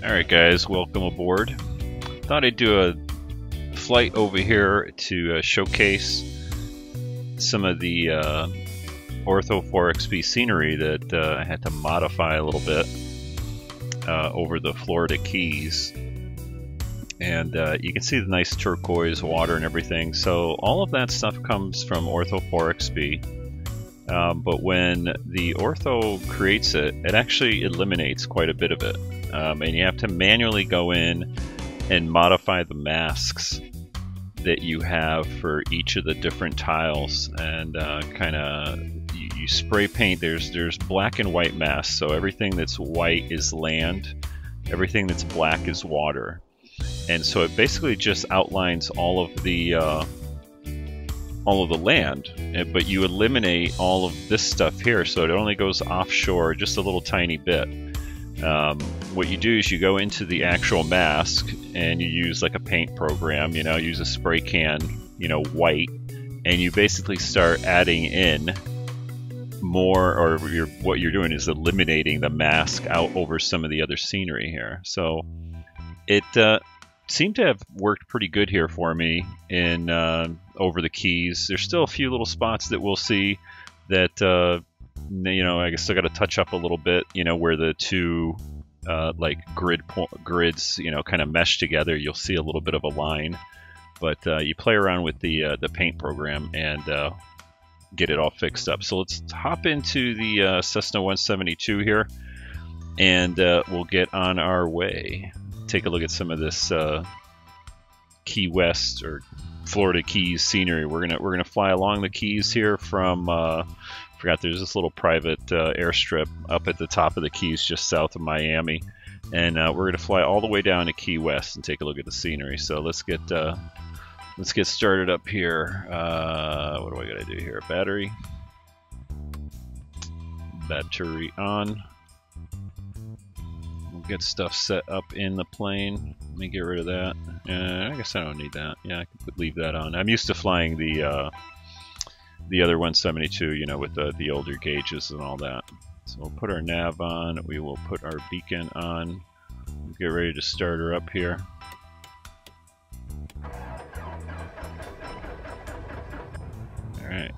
Alright guys, welcome aboard. Thought I'd do a flight over here to showcase some of the ORTHO4XP scenery that I had to modify a little bit over the Florida Keys. And you can see the nice turquoise water and everything. So all of that stuff comes from ORTHO4XP. But when the Ortho creates it, it actually eliminates quite a bit of it. And you have to manually go in and modify the masks that you have for each of the different tiles, and kind of you spray paint. There's black and white masks, so everything that's white is land, everything that's black is water, and so it basically just outlines all of the land, but you eliminate all of this stuff here, so it only goes offshore just a little tiny bit. What you do is you go into the actual mask and you use like a paint program, use a spray can, white, and you basically start adding in more, or what you're doing is eliminating the mask out over some of the other scenery here. So it seemed to have worked pretty good here for me in over the Keys. There's still a few little spots that we'll see that I guess I got to touch up a little bit, where the two like grids kind of mesh together. You'll see a little bit of a line, but you play around with the paint program and get it all fixed up. So let's hop into the Cessna 172 here, and we'll get on our way. Take a look at some of this Key West or Florida Keys scenery. We're gonna fly along the Keys here from forgot there's this little private airstrip up at the top of the Keys just south of Miami, and we're gonna fly all the way down to Key West and take a look at the scenery. So let's get started up here. What do I gotta do here? Battery on. We'll get stuff set up in the plane. Let me get rid of that. I guess I don't need that. Yeah, I can leave that on. I'm used to flying the other 172, with the older gauges and all that. So we'll put our nav on. We will put our beacon on. We'll get ready to start her up here. Alright.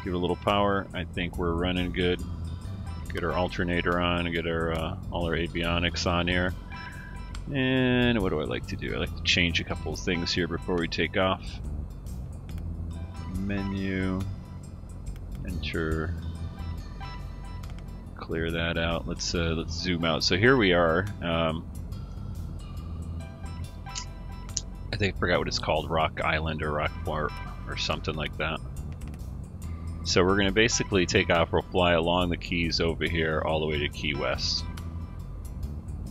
Give it a little power. I think we're running good. Get our alternator on, get our all our avionics on here. And what do I like to do? I like to change a couple of things here before we take off. Menu, enter, clear that out. Let's zoom out. So here we are. I think I forgot what it's called, Rock Island or Rockport or something like that. So we're going to basically take off. We'll fly along the Keys over here all the way to Key West.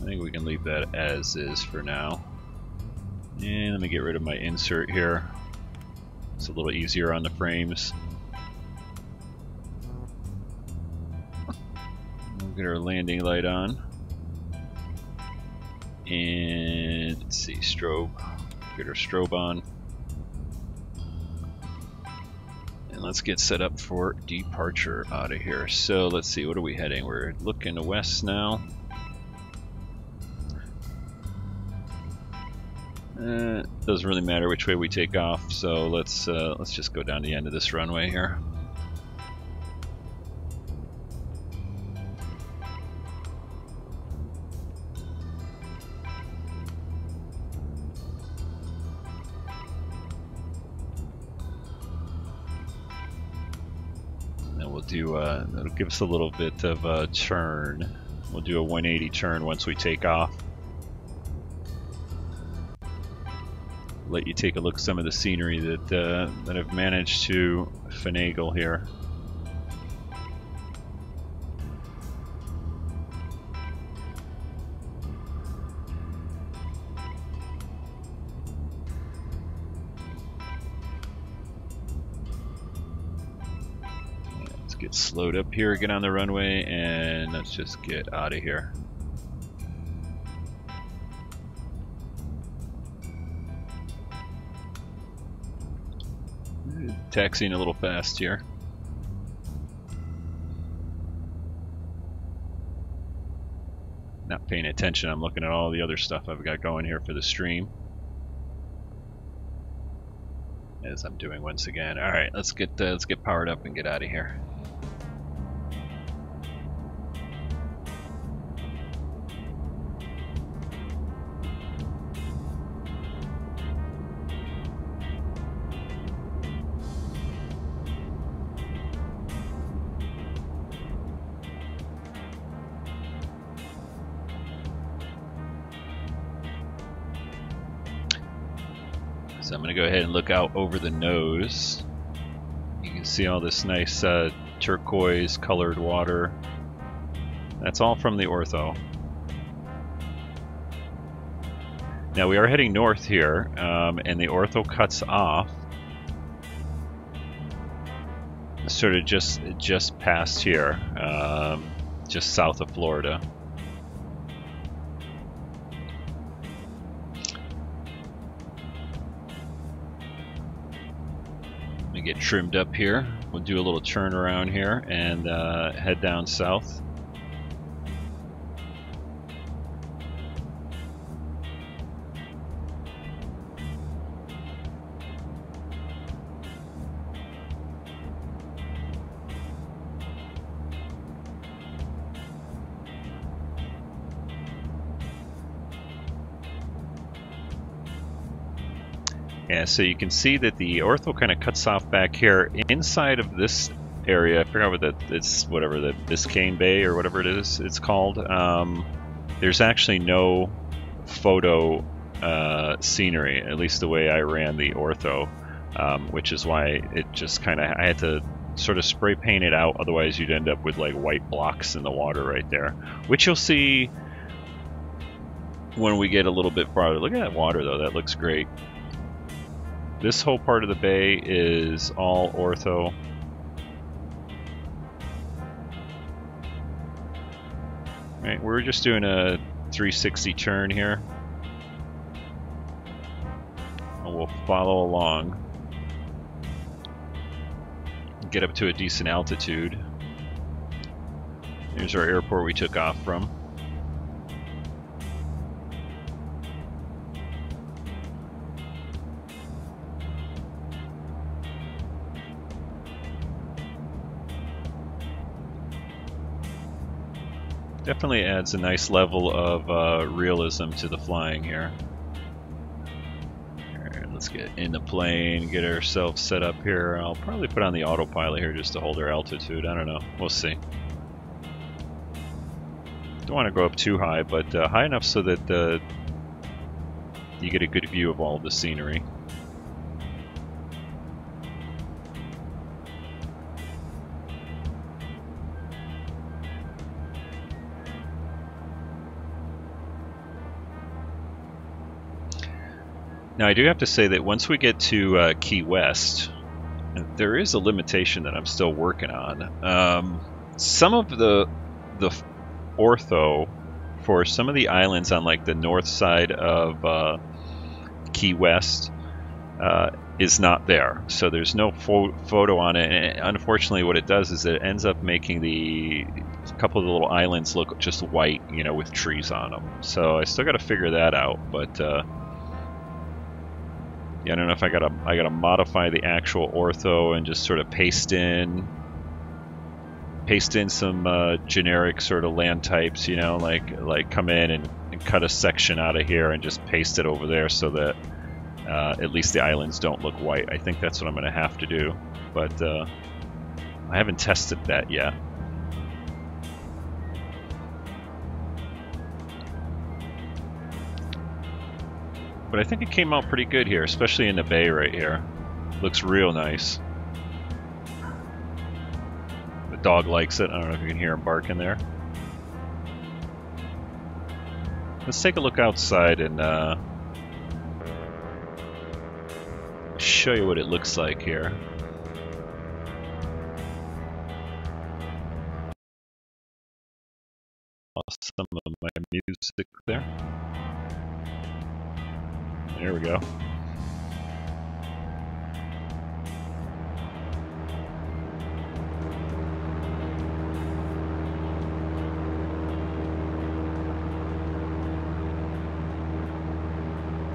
I think we can leave that as is for now. And let me get rid of my insert here. It's a little easier on the frames. We'll get our landing light on. And let's see, strobe. Get our strobe on. And let's get set up for departure out of here. So let's see, what are we heading? We're looking west now. Doesn't really matter which way we take off, so let's just go down the end of this runway here. And we'll do that'll give us a little bit of a turn. We'll do a 180 turn once we take off. Let you take a look at some of the scenery that I've managed to finagle here. Let's get slowed up here, get on the runway, and let's just get out of here. Taxiing a little fast here. Not paying attention. I'm looking at all the other stuff I've got going here for the stream, as I'm doing once again. All right, let's get powered up and get out of here. So I'm going to go ahead and look out over the nose. You can see all this nice turquoise colored water. That's all from the ortho. Now we are heading north here, and the ortho cuts off sort of just past here, just south of Florida. Get trimmed up here. We'll do a little turn around here and head down south. Yeah, so you can see that the ortho kind of cuts off back here inside of this area. I forgot what it's whatever the Biscayne Bay or whatever it is it's called. There's actually no photo scenery, at least the way I ran the ortho, which is why it just kind of, I had to sort of spray paint it out, otherwise you'd end up with like white blocks in the water right there, which you'll see when we get a little bit farther. Look at that water though, that looks great. This whole part of the bay is all ortho. Right, we're just doing a 360 turn here. And we'll follow along. Get up to a decent altitude. Here's our airport we took off from. Definitely adds a nice level of realism to the flying here. Alright, let's get in the plane, get ourselves set up here. I'll probably put on the autopilot here just to hold our altitude. I don't know. We'll see. Don't want to go up too high, but high enough so that you get a good view of all the scenery. Now I do have to say that once we get to Key West, there is a limitation that I'm still working on. Some of the ortho for some of the islands on like the north side of Key West is not there, so there's no photo on it. And unfortunately, what it does is it ends up making a couple of the little islands look just white, you know, with trees on them. So I still got to figure that out, but. Yeah, I don't know if I gotta modify the actual ortho and just sort of paste in some generic sort of land types, you know, like come in and cut a section out of here and just paste it over there so that at least the islands don't look white. I think that's what I'm gonna have to do, but I haven't tested that yet. But I think it came out pretty good here, especially in the bay right here. Looks real nice. The dog likes it. I don't know if you can hear him barking there. Let's take a look outside and show you what it looks like here. Lost some of my music there. There we go.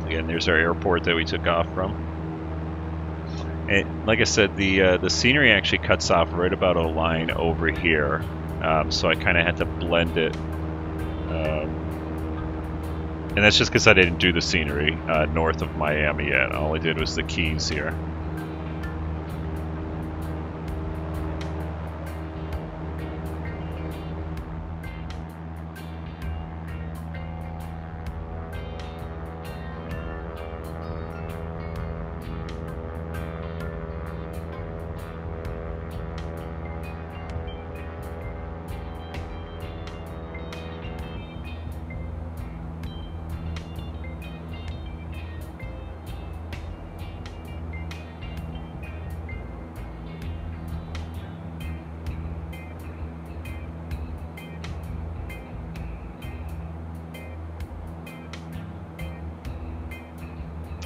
Again, there's our airport that we took off from. And like I said, the scenery actually cuts off right about a line over here, so I kind of had to blend it. And that's just because I didn't do the scenery north of Miami yet. All I did was the Keys here.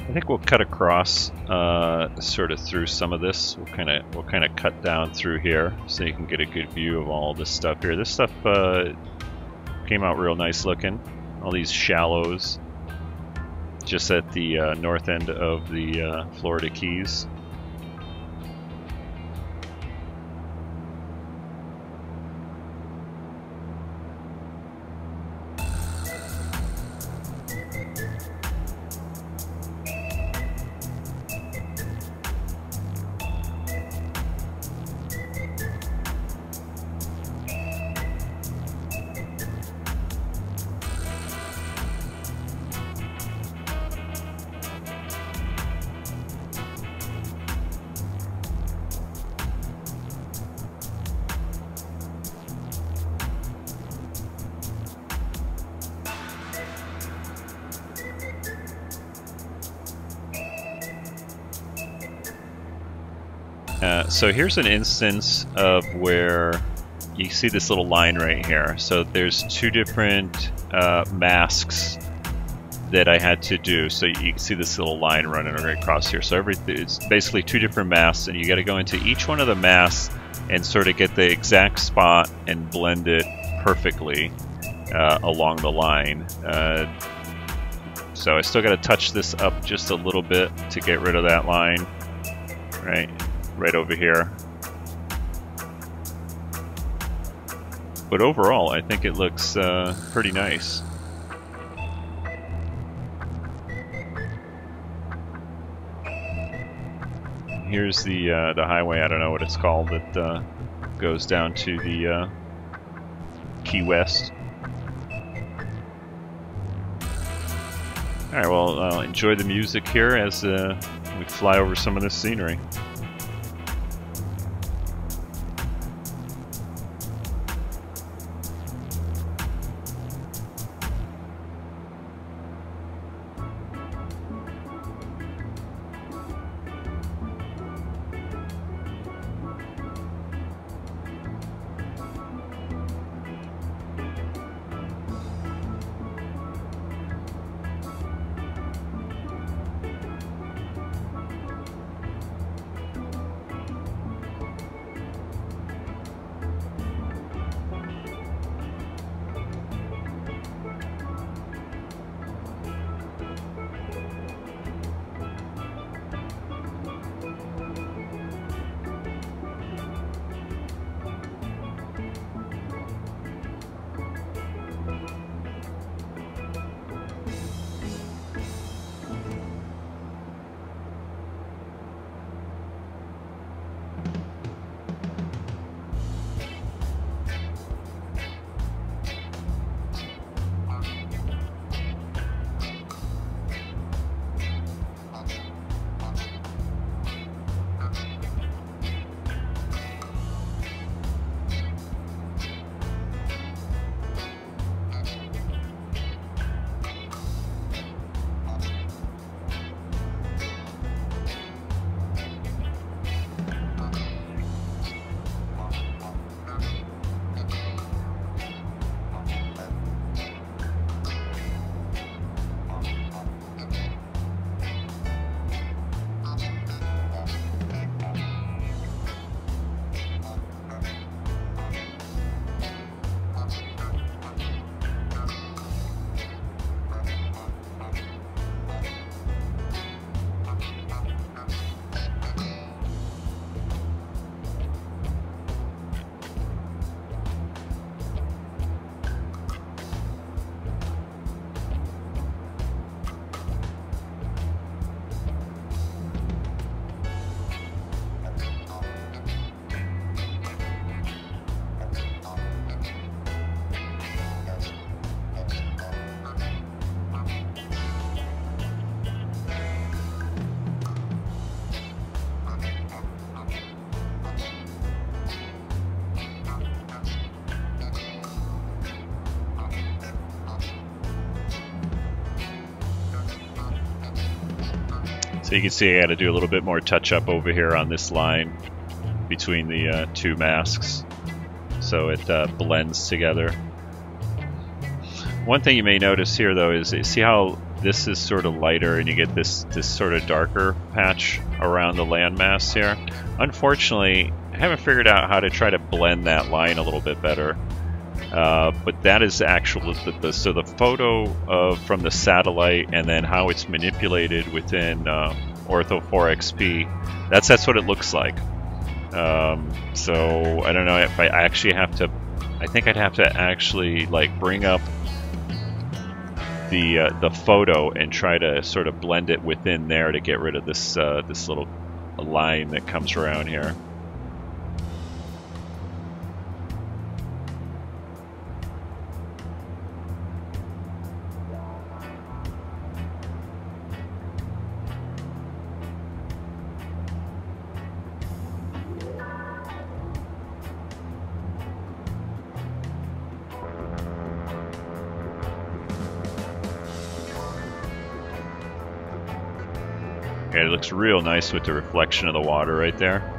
I think we'll cut across, sort of through some of this. We'll kind of cut down through here, so you can get a good view of all this stuff here. This stuff came out real nice looking. All these shallows, just at the north end of the Florida Keys. So here's an instance of where you see this little line right here. So there's two different masks that I had to do. So you can see this little line running right across here. So it's basically two different masks, and you got to go into each one of the masks and sort of get the exact spot and blend it perfectly along the line. So I still got to touch this up just a little bit to get rid of that line, right over here. But overall, I think it looks pretty nice. Here's the highway. I don't know what it's called. That goes down to the Key West. All right. Well, enjoy the music here as we fly over some of this scenery. So you can see I got to do a little bit more touch up over here on this line between the two masks so it blends together. One thing you may notice here though is see how this is sort of lighter and you get this sort of darker patch around the landmass here. Unfortunately, I haven't figured out how to try to blend that line a little bit better. But that is actual, so the photo from the satellite and then how it's manipulated within ORTHO4XP, that's what it looks like. So I don't know if I actually have to, I think I'd have to actually like bring up the photo and try to sort of blend it within there to get rid of this this little line that comes around here. Okay, it looks real nice with the reflection of the water right there.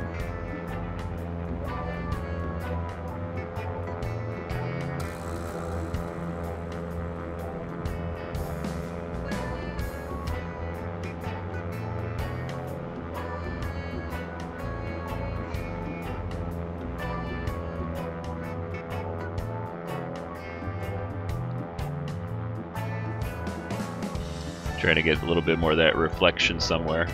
Trying to get a little bit more of that reflection somewhere.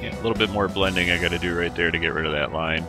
Yeah, a little bit more blending I got to do right there to get rid of that line.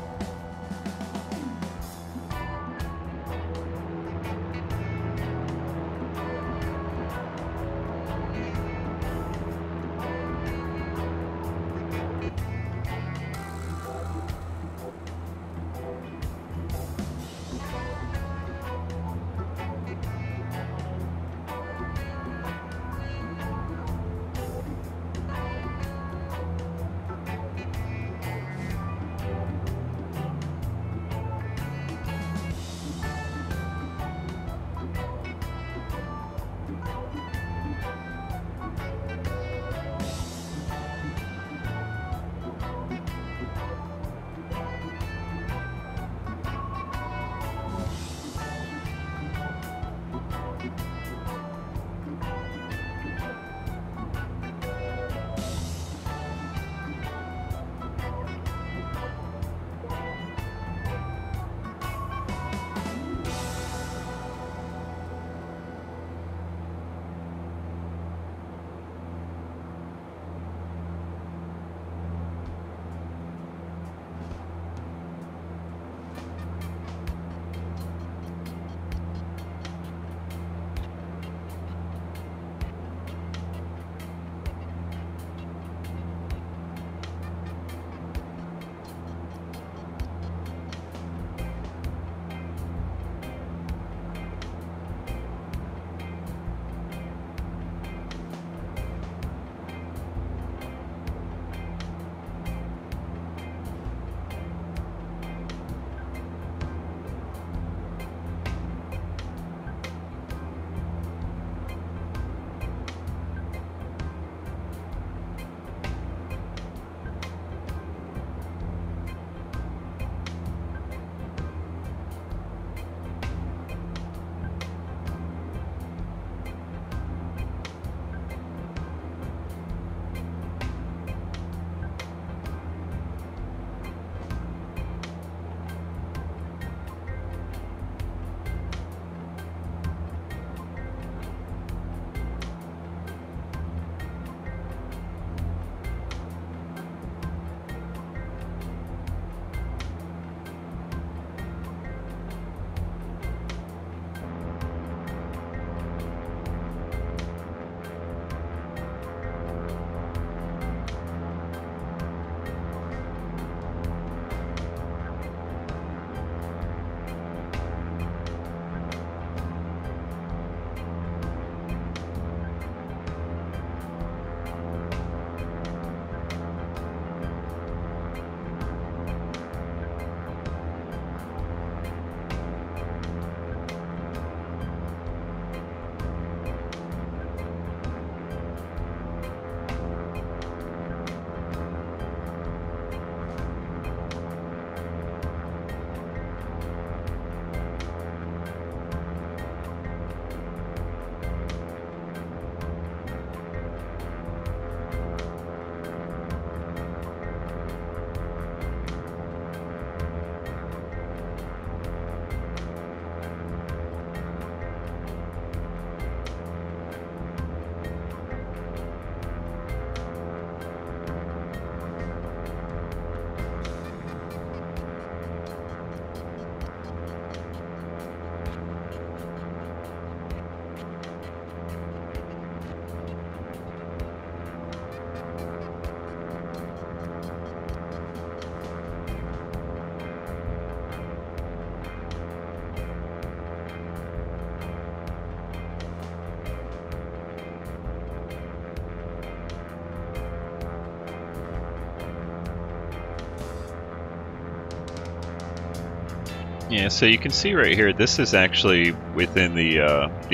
Yeah, so you can see right here, this is actually within the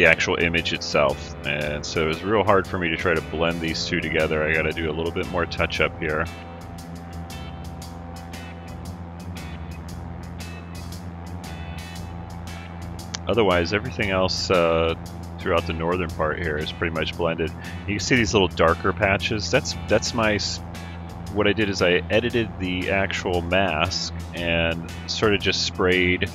actual image itself, and so it's real hard for me to try to blend these two together. I got to do a little bit more touch up here. Otherwise, everything else throughout the northern part here is pretty much blended. You can see these little darker patches. That's my. What I did is I edited the actual mask and sort of just sprayed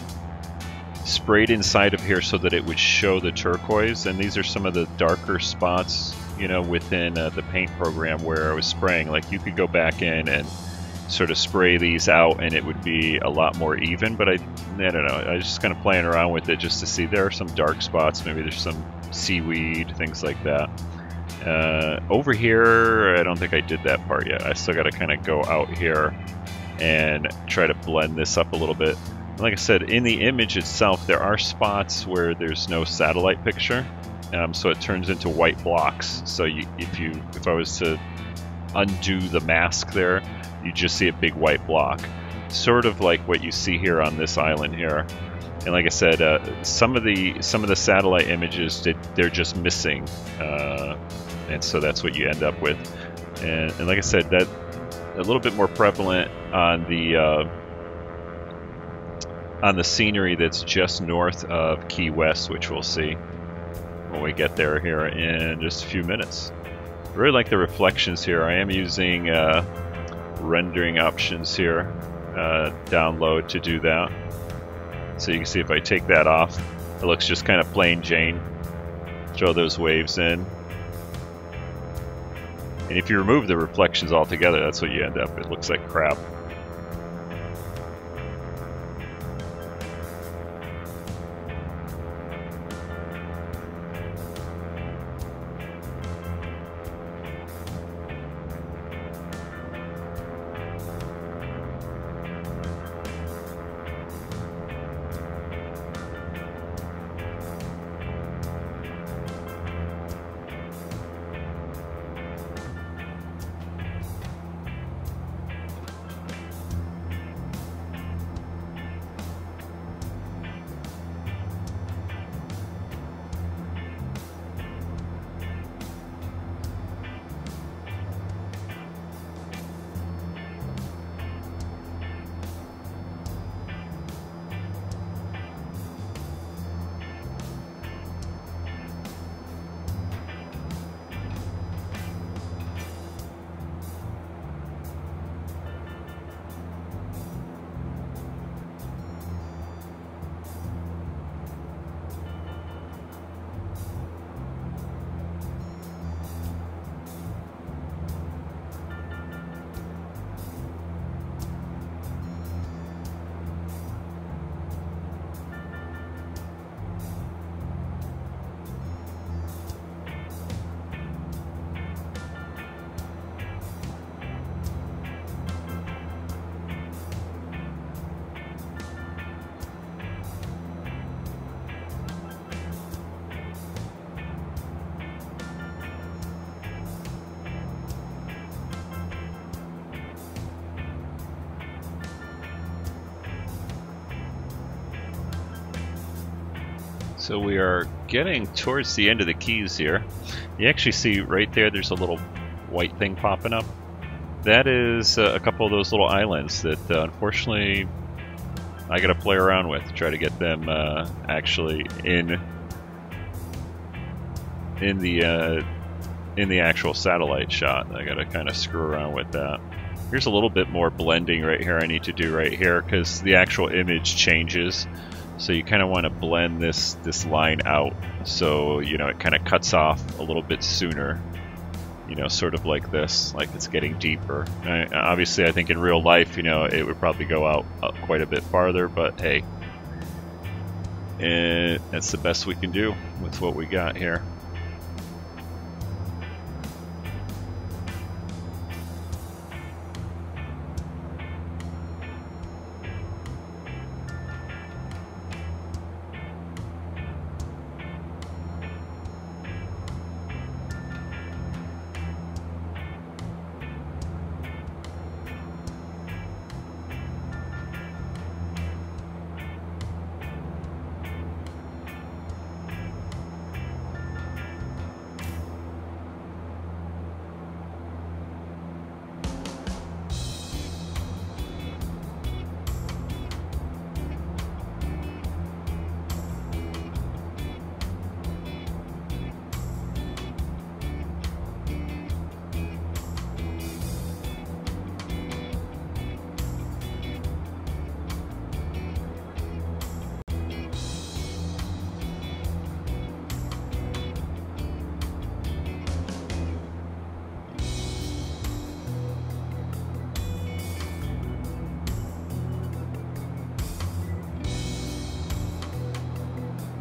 inside of here so that it would show the turquoise. And these are some of the darker spots, you know, within the paint program where I was spraying. Like you could go back in and sort of spray these out and it would be a lot more even, but I don't know, I was just kind of playing around with it just to see. There are some dark spots, maybe there's some seaweed, things like that. Over here, I don't think I did that part yet. I still got to kind of go out here and try to blend this up a little bit. And like I said, in the image itself, there are spots where there's no satellite picture, so it turns into white blocks. So if I was to undo the mask there, you just see a big white block, sort of like what you see here on this island here. And like I said, some of the satellite images, they're just missing, and so that's what you end up with. And like I said, that a little bit more prevalent on the scenery that's just north of Key West, which we'll see when we get there here in just a few minutes. I really like the reflections here. I am using rendering options here, download to do that. So you can see if I take that off, it looks just kind of plain Jane. Throw those waves in. And if you remove the reflections altogether, that's what you end up. It looks like crap. So we are getting towards the end of the keys here. You actually see right there, there's a little white thing popping up. That is a couple of those little islands that unfortunately I gotta play around with to try to get them actually in the actual satellite shot. I gotta kind of screw around with that. Here's a little bit more blending right here I need to do right here because the actual image changes. So you kind of want to blend this line out so, you know, it kind of cuts off a little bit sooner, you know, sort of like this, like it's getting deeper. Obviously, I think in real life, you know, it would probably go out quite a bit farther, but hey, that's the best we can do with what we got here.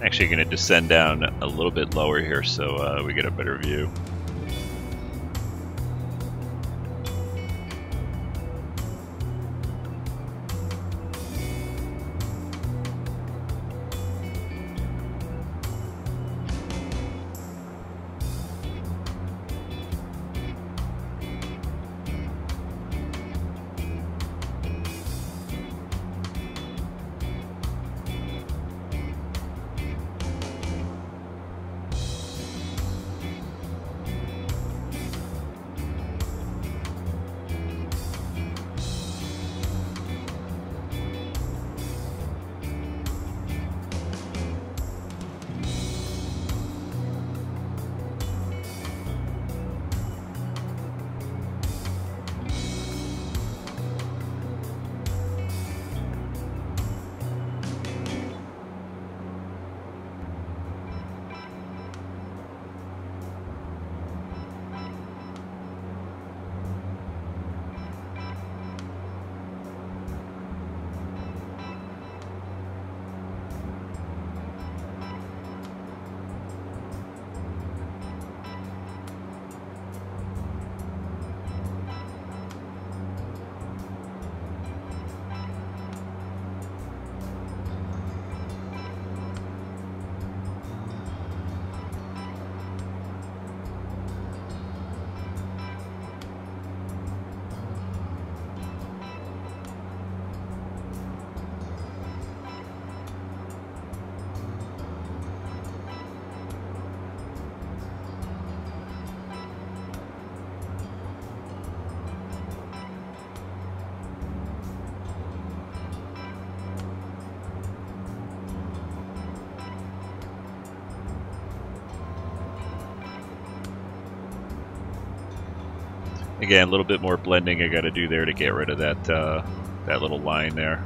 Actually going to descend down a little bit lower here so we get a better view. Again, a little bit more blending I got to do there to get rid of that that little line there.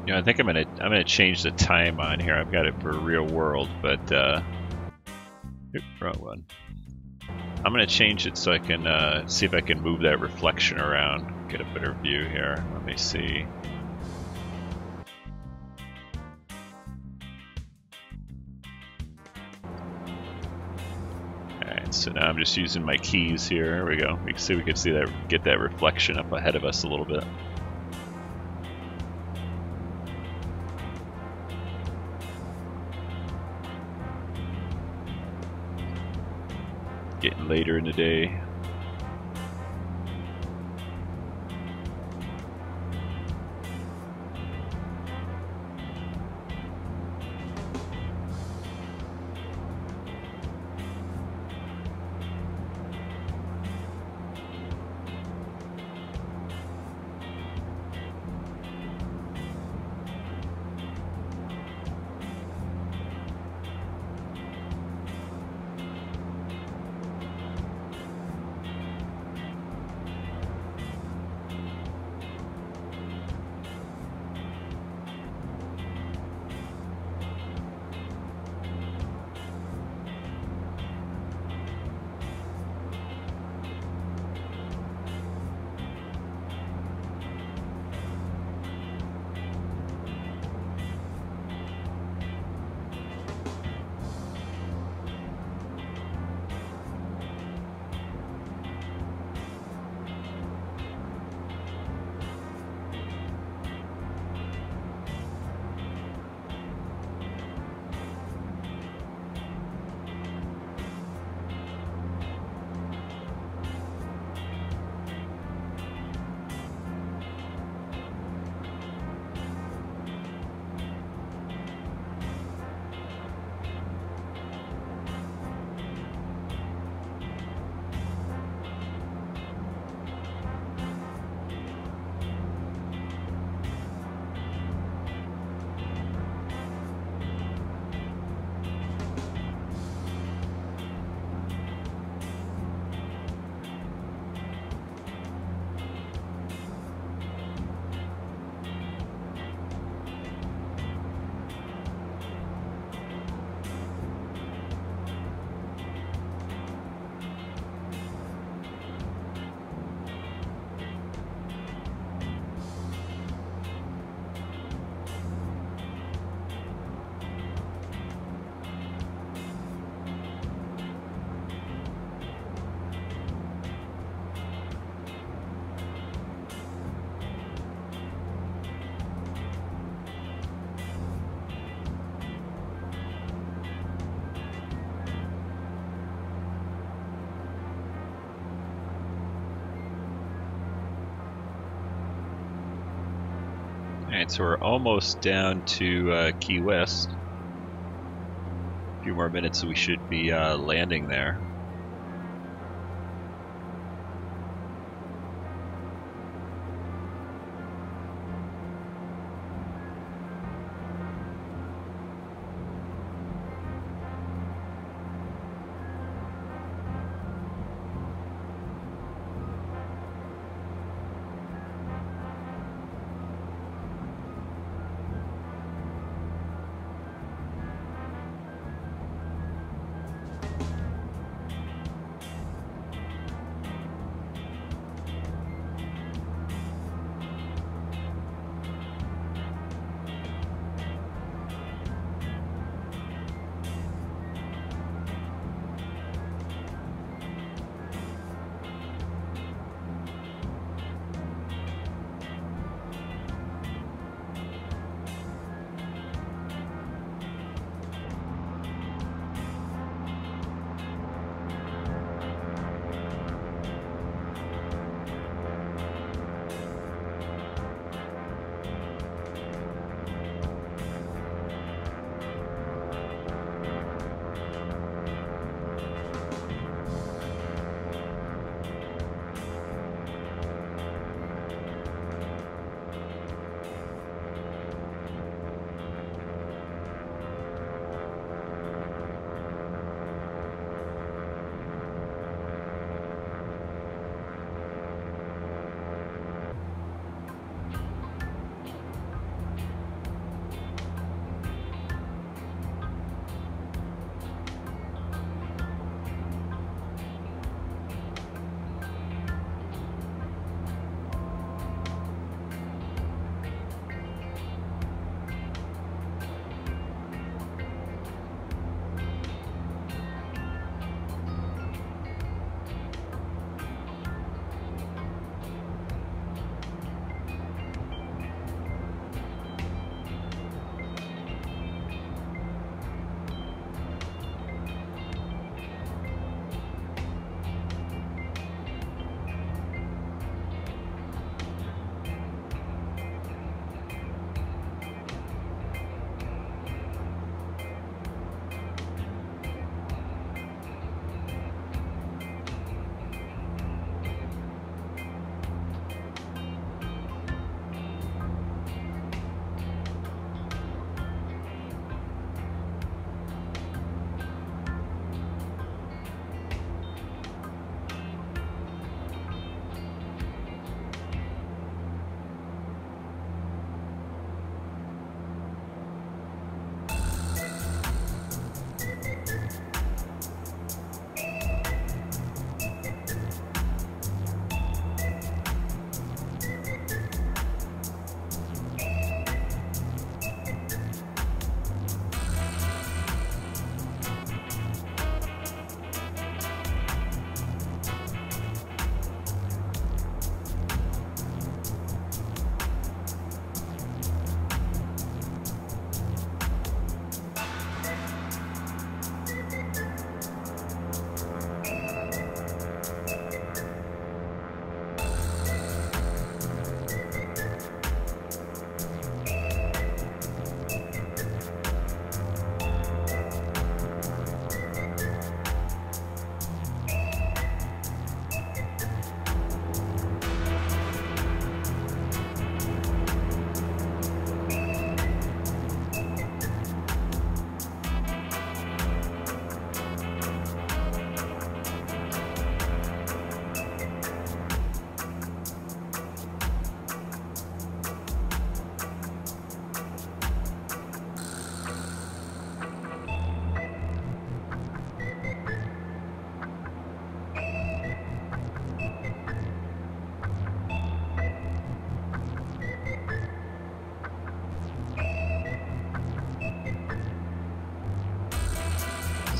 You know, I think I'm gonna change the time on here. I've got it for real world, but oops, wrong one. I'm going to change it so I can see if I can move that reflection around, get a better view here. Let me see. Alright, so now I'm just using my keys here. There we go. We can see that, get that reflection up ahead of us a little bit. Getting later in the day. Alright, so we're almost down to Key West. A few more minutes, we should be landing there.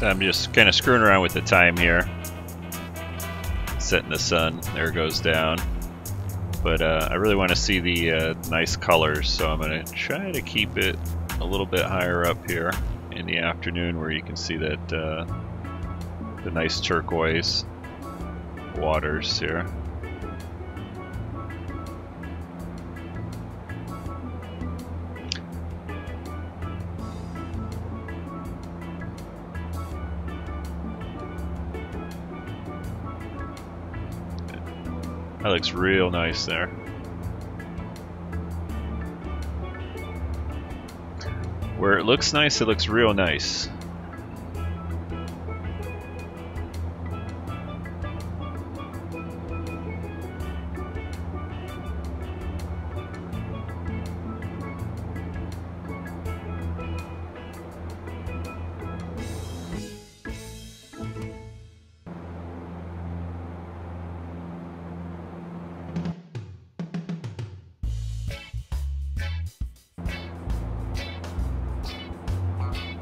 So I'm just kind of screwing around with the time here. Setting the sun, there it goes down. But I really want to see the nice colors, so I'm going to try to keep it a little bit higher up here in the afternoon where you can see that the nice turquoise waters here. That looks real nice there. Where it looks nice, it looks real nice.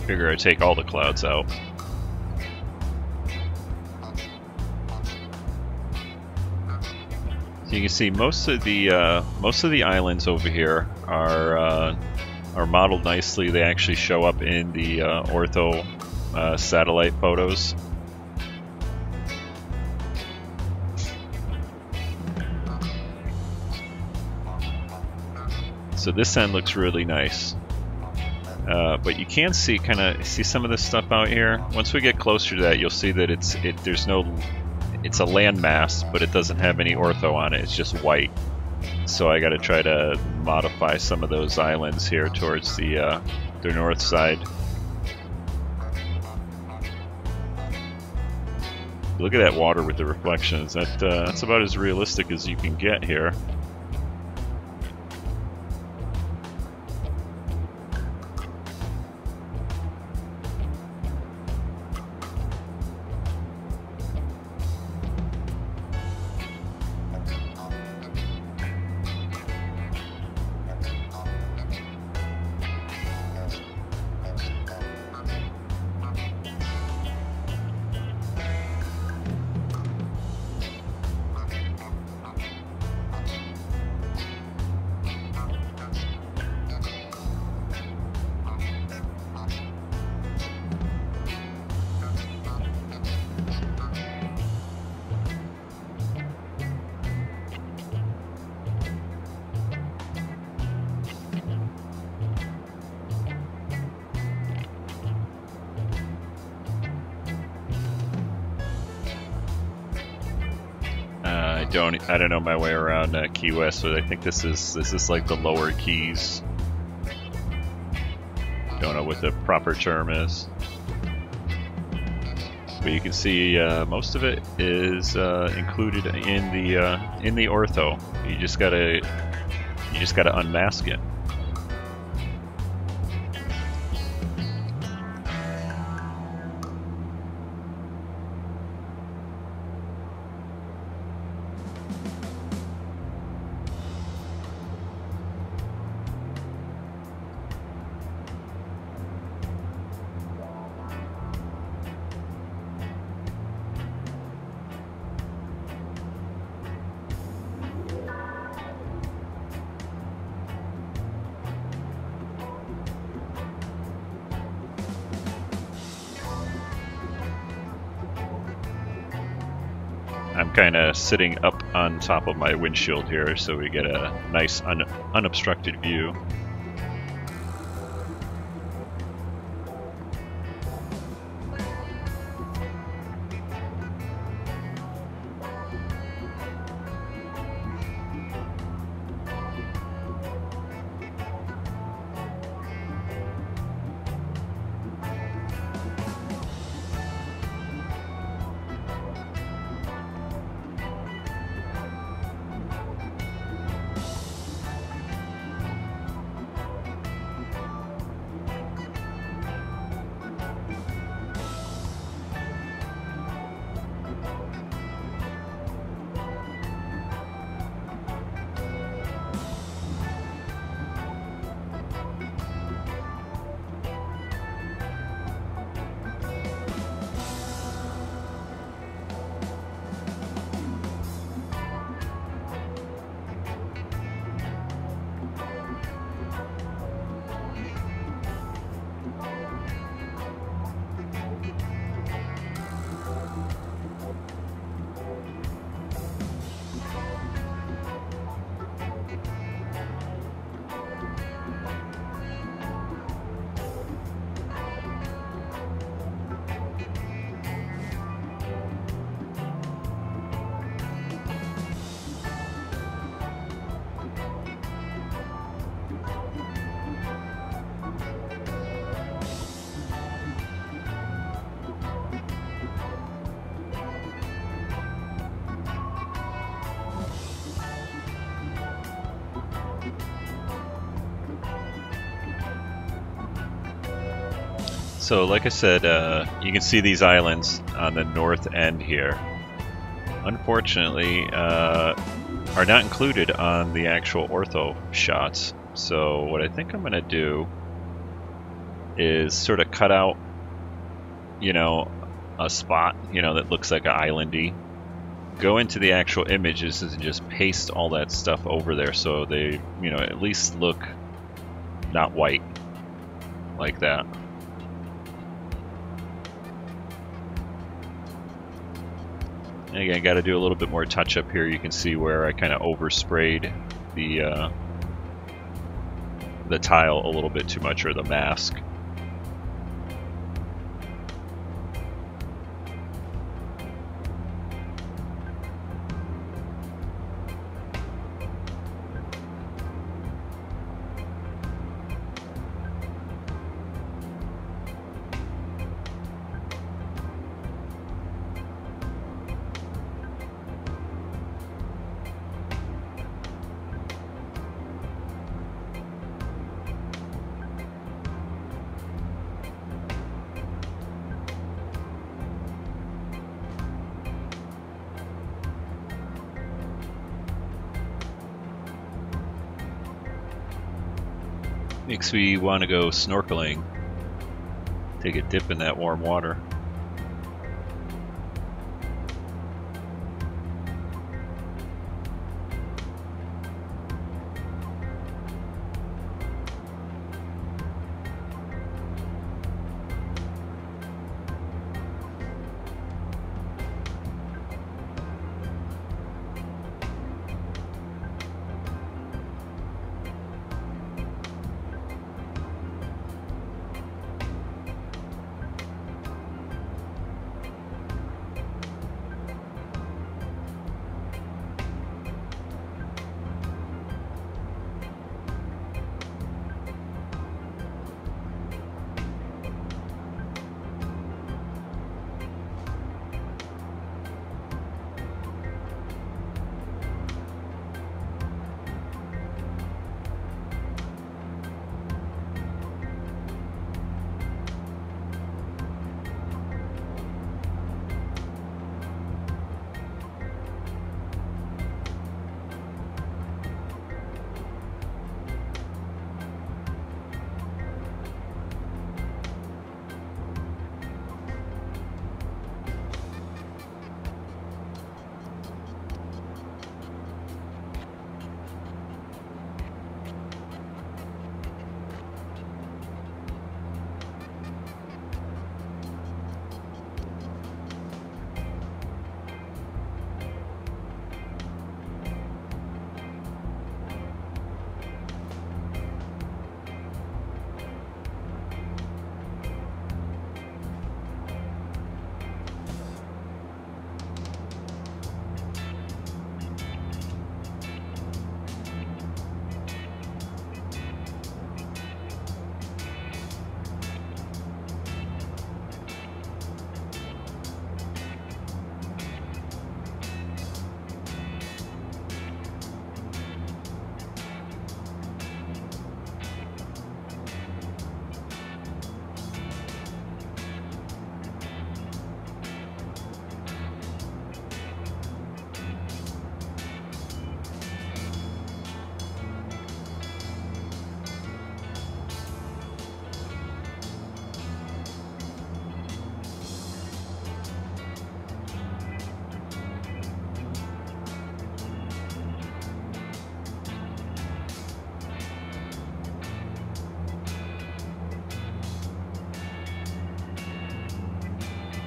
Figure I'd take all the clouds out. So you can see most of the islands over here are modeled nicely. They actually show up in the ortho satellite photos. So this end looks really nice. But you can see some of this stuff out here. Once we get closer to that, you'll see that it's a landmass, but it doesn't have any ortho on it. It's just white. So I got to try to modify some of those islands here towards the north side. Look at that water with the reflections. That's about as realistic as you can get here. I don't know my way around Key West, but I think this is like the lower keys. Don't know what the proper term is, but you can see most of it is included in the ortho. You just gotta unmask it. I'm kind of sitting up on top of my windshield here, so we get a nice unobstructed view. So like I said, you can see these islands on the north end here. Unfortunately, are not included on the actual ortho shots. So what I think I'm going to do is sort of cut out, you know, a spot, you know, that looks like an islandy. Go into the actual images and just paste all that stuff over there so they, you know, at least look not white like that. And again, got to do a little bit more touch up here. You can see where I kind of oversprayed the tile a little bit too much, or the mask. Makes me want to go snorkeling, take a dip in that warm water.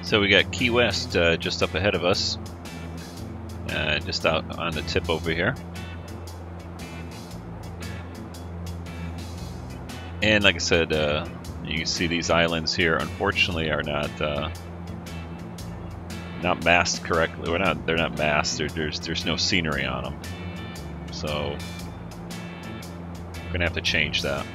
So we got Key West just up ahead of us, just out on the tip over here. And like I said, you can see these islands here unfortunately are not masked correctly. They're not masked. There's no scenery on them. So I'm gonna have to change that.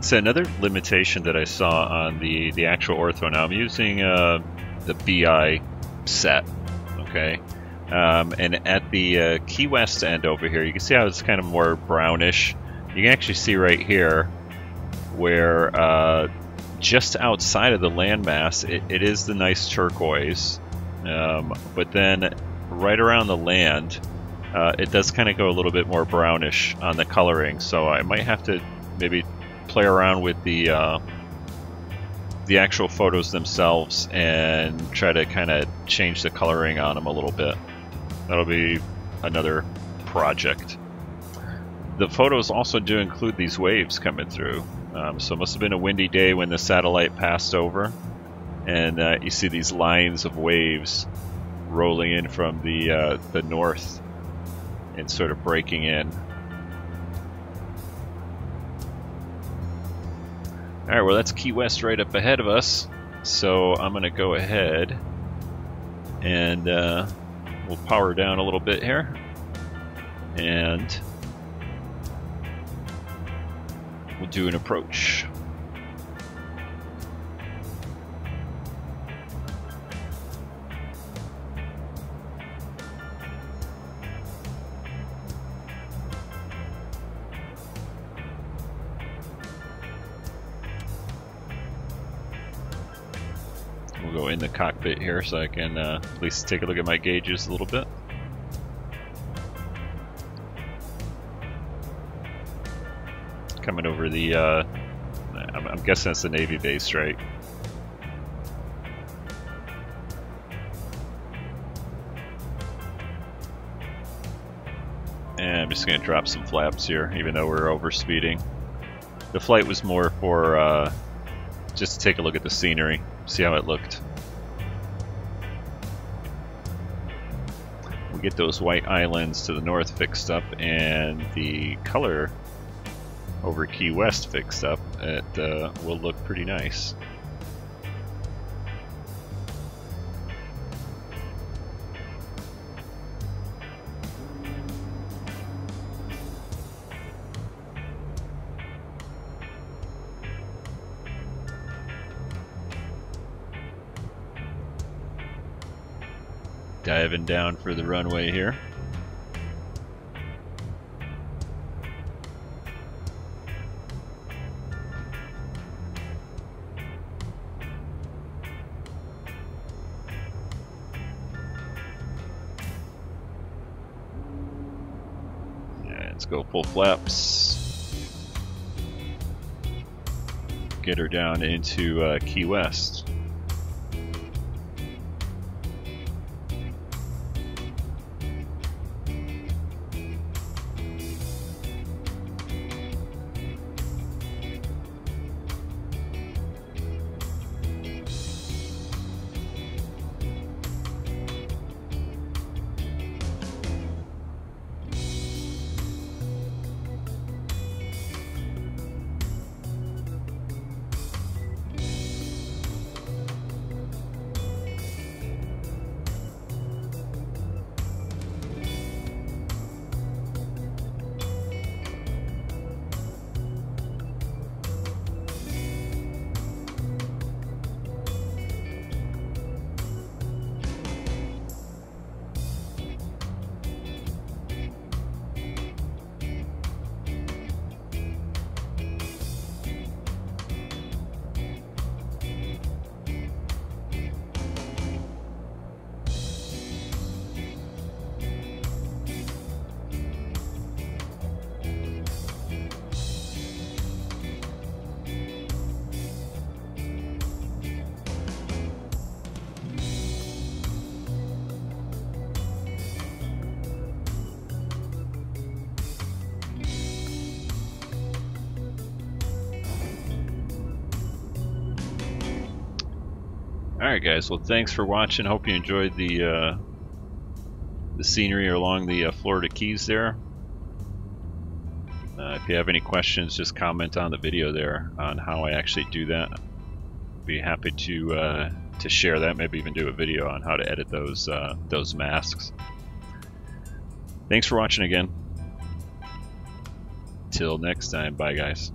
So another limitation that I saw on the actual Ortho, now I'm using the BI set, okay? And at the Key West end over here, you can see how it's kind of more brownish. You can actually see right here where just outside of the landmass, it is the nice turquoise, but then right around the land, it does kind of go a little bit more brownish on the coloring. So I might have to maybe play around with the actual photos themselves and try to kind of change the coloring on them a little bit. That'll be another project. The photos also do include these waves coming through. So it must have been a windy day when the satellite passed over, and you see these lines of waves rolling in from the north and sort of breaking in. Alright, well that's Key West right up ahead of us, so I'm going to go ahead and we'll power down a little bit here, and we'll do an approach. We'll go in the cockpit here so I can at least take a look at my gauges a little bit. Coming over the, I'm guessing that's the Navy base, right? And I'm just going to drop some flaps here, even though we're over speeding. The flight was more for just to take a look at the scenery, see how it looked. We get those white islands to the north fixed up, and the color over Key West fixed up, it will look pretty nice. Diving down for the runway here. Let's go full flaps. Get her down into Key West. Alright guys, well thanks for watching. Hope you enjoyed the scenery along the Florida Keys there. If you have any questions, just comment on the video there on how I actually do that. Be happy to share that, maybe even do a video on how to edit those masks. Thanks for watching again. Till next time, bye guys.